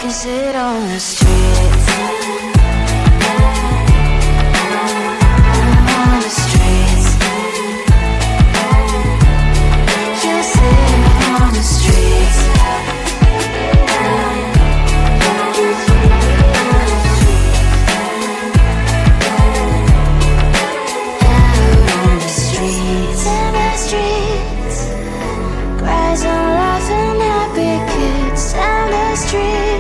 can sit on the streets. On the streets. You sit on the streets. Out on the streets. In the streets. Cries and laughing happy kids. Down the streets.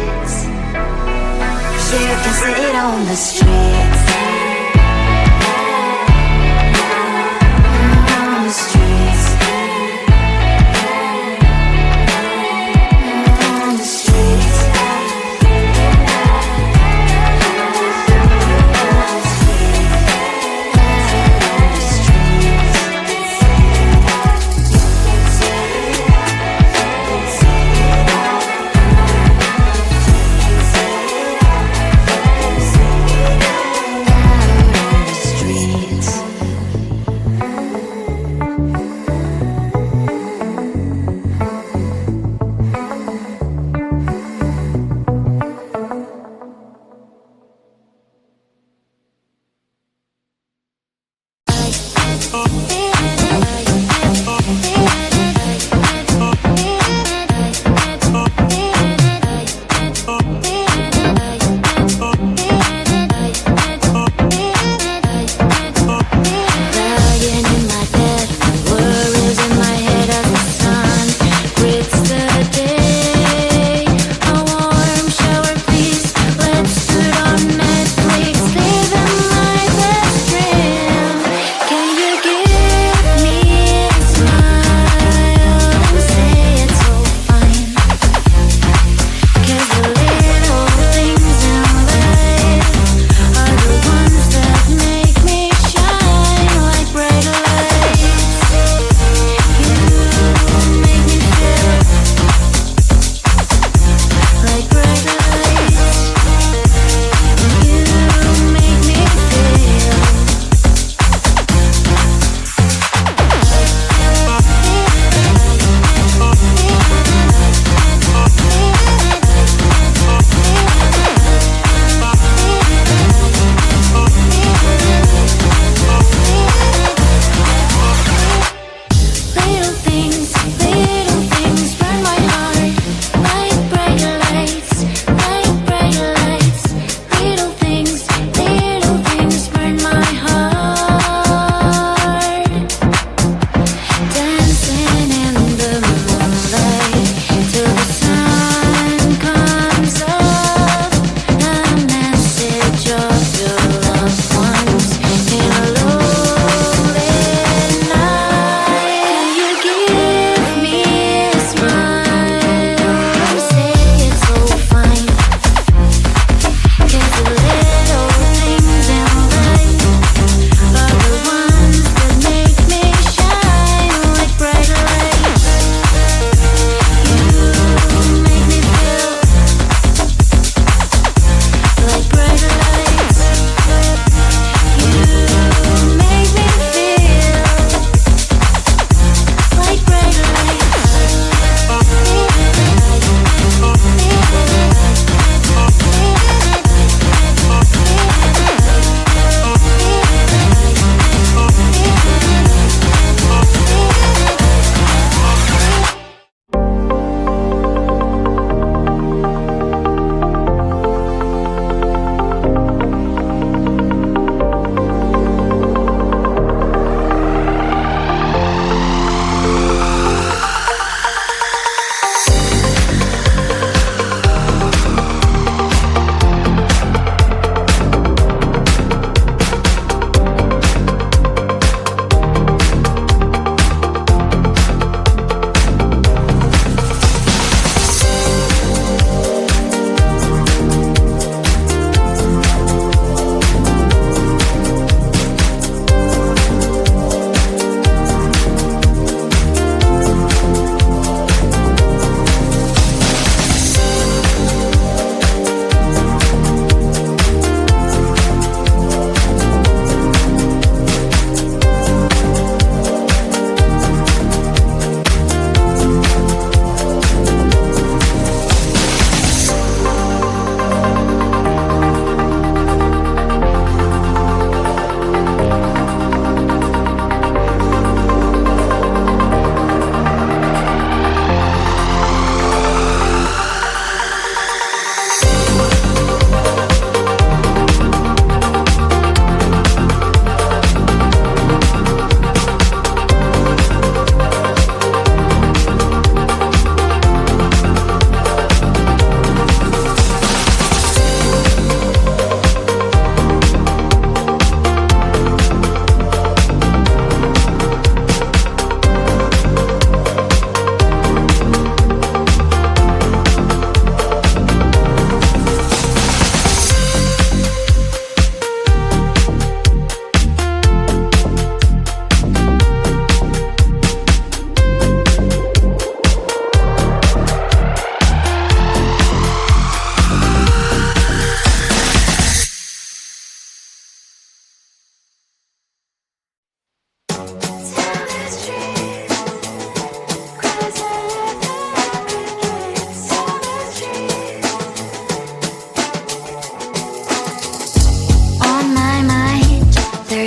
You can sit on the streets. On the streets. On the streets.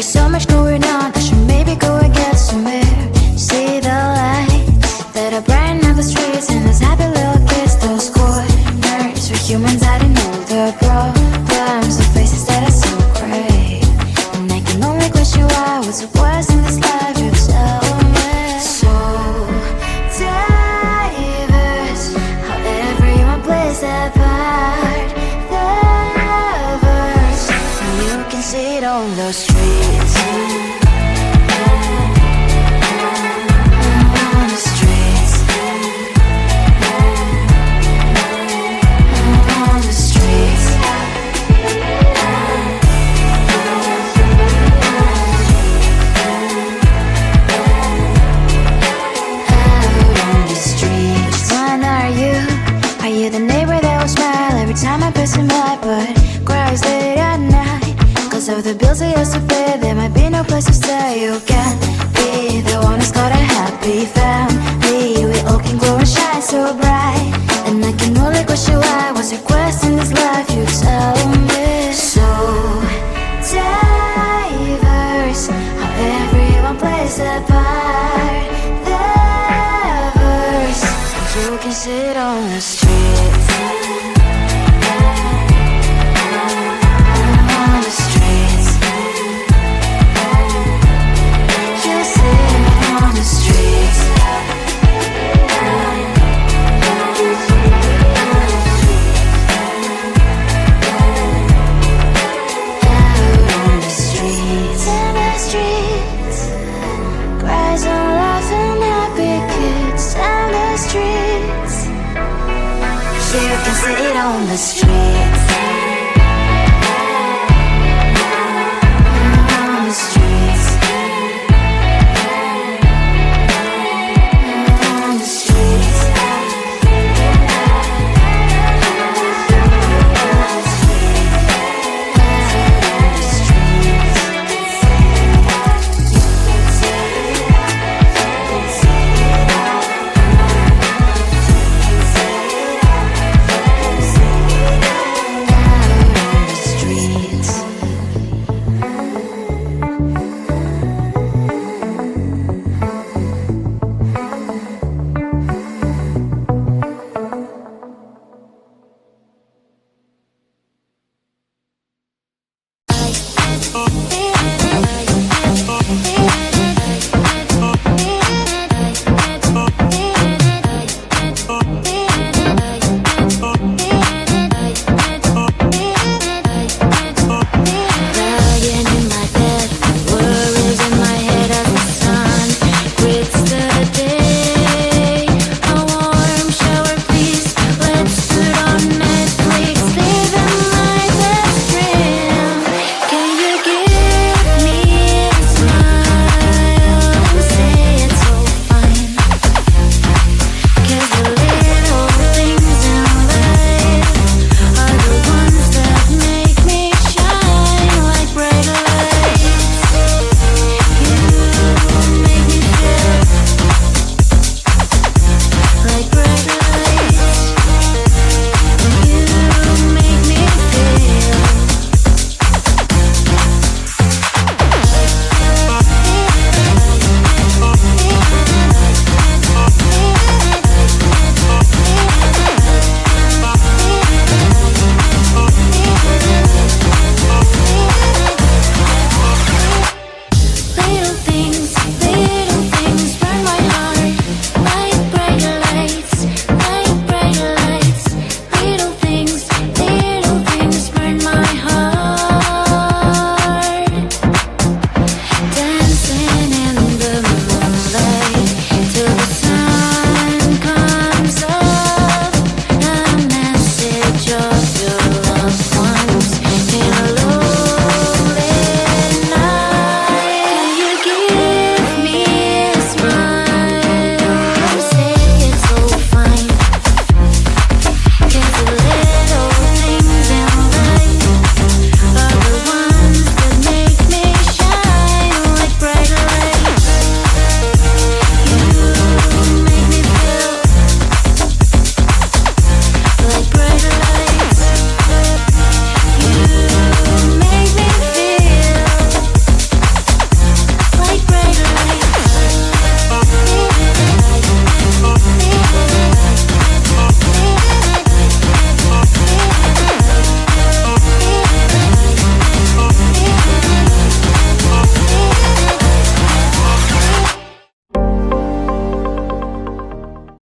There's so much going on, I should maybe go and get some air. See the lights that are brighten up the streets, and those happy little kids, those corners for humans hiding all their problems, the faces that are so great. And I can only question why, what's the worst in this life, you tell me. So diverse, how everyone plays their part. The verse, you can see it on the streets. On the streets. On the streets. Which one are you? Are you the neighbor that will smile every time I pass him by, but cries late at night? Cause of the bills I used to pay, there might be no place to stay. You can be the one who's got a happy family. We all can glow and shine so bright. And I can only question why, what's your quest in this life, you tell me. So diverse, how everyone plays their part. The verse, you can sit on the streets. On the streets. You sit on the streets. Out on the streets. In the streets. Cries and laughing happy kids. And the streets. You can sit on the streets.